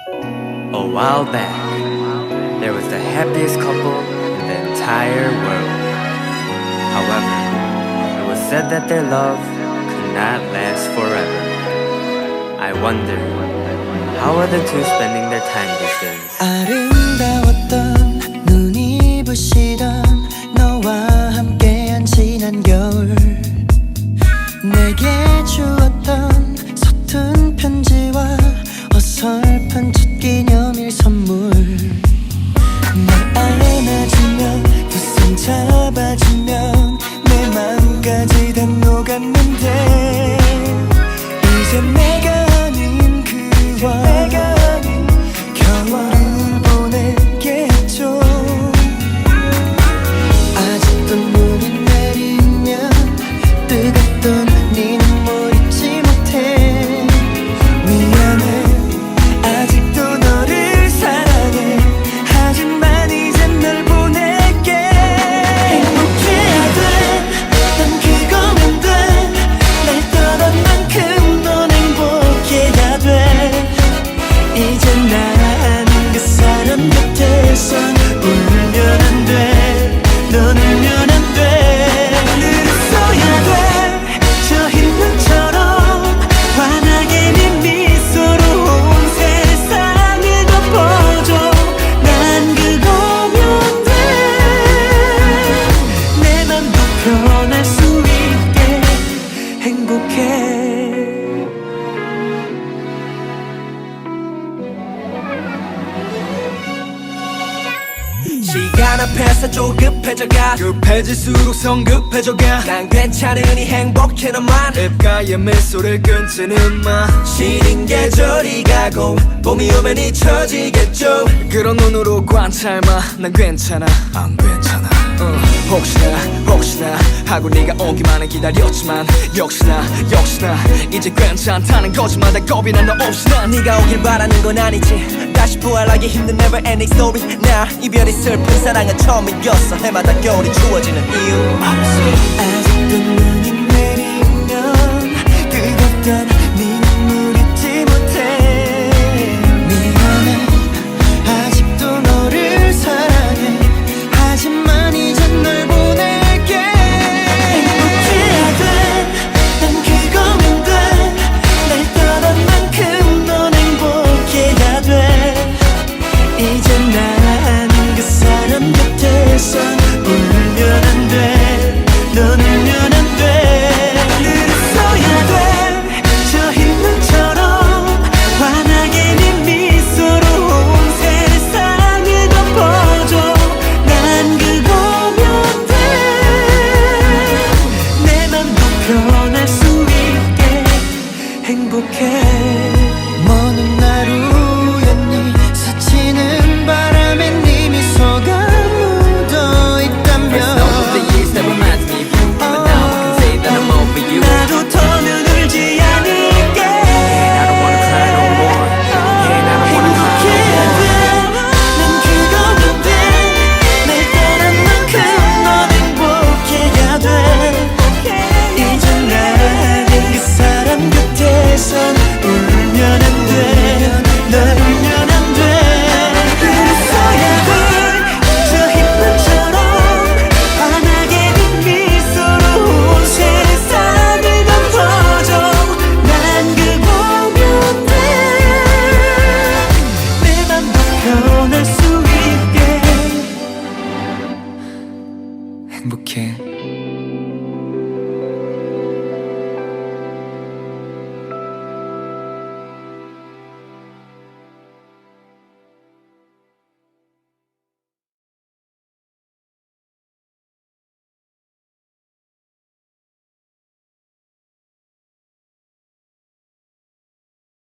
A while back, there was the happiest couple in the entire world. However, it was said that their love could not last forever. I wonder, how are the two spending their time these days? 아름다웠던 눈이 부시던 너와 함께한 지난 겨울, 내게 주었던 서툰 편지와 어설픈 첫 기념일 선물. 날 안아주면 두 손 잡아주면 내 맘까지 다 녹았는데, 이제 내가 아닌 그와 겨울을 보내게 했죠. 아직도 눈이 내리면 뜨겁던 네 눈물 잊지 못해. 미안해, 아직도 너를 사랑해. 하지만 이젠 널 보낼게. 행복해야 돼, 난 그거면 돼. 날 떠난 만큼 넌 행복해야 돼. 이젠 난 그 사람 곁에선 울면 안 돼. 넌 울면 안 돼. 늘 웃어야 돼, 저 흰 눈처럼 환하게 네 미소로 온 세상을 덮어줘. 난 그거면 돼. 내 맘도 편할 수 있게 행복해. 시간 앞에서 조급해져가, 급해질수록 성급해져가. 난 괜찮으니 행복해 너만. 입가에 미소를 끊지는 마. 시린 계절이 가고 봄이 오면 잊혀지겠죠. 그런 눈으로 관찰마. 난 괜찮아, 안 괜찮아. 혹시나 하고 네가 오기만을 기다렸지만 역시나 이제 괜찮다는 거짓말. 겁이 난 너 없이 난 네가 오길 바라는 건 아니지. 다시 부활하기 힘든 never ending story. 나 이별이 슬픈 사랑은 처음이었어. 해마다 겨울이 추워지는 이유 없어. 아직도 눈이 내리면 뜨겁던 네 눈물 잊지 못해. 미안해, 아직도 너를 사랑해. 하지만 이젠 널 보낼게. 행복해야 돼, 난 그거면 돼. 날 떠난 만큼 넌 행복해야 돼. 이젠 난 그 사람 곁에선 울면 안 돼. 넌 울면 안 돼. 늘 웃어야 돼, 저 흰 눈처럼 환하게 네 미소로 온 세상을 덮어줘. 난 그거면 돼. 내 맘도 편할 수 있게 행복해. 먼 날 우연히 스치는 바람에 네 미소가 묻어 있다면 나도 더는 울지 않을게. 행복해야 돼, 난 그거면 돼. 날 떠난 만큼 넌 행복해야 돼. 이젠 나는 그 사람 곁에선 울면 안 돼. 널 울면 안 돼. 늘 웃어야 돼, 저 흰 눈처럼 환하게 네 미소로 온 세상을 덮어줘. 난 그거면 돼. 내 맘도 편할 수 있게 행복해.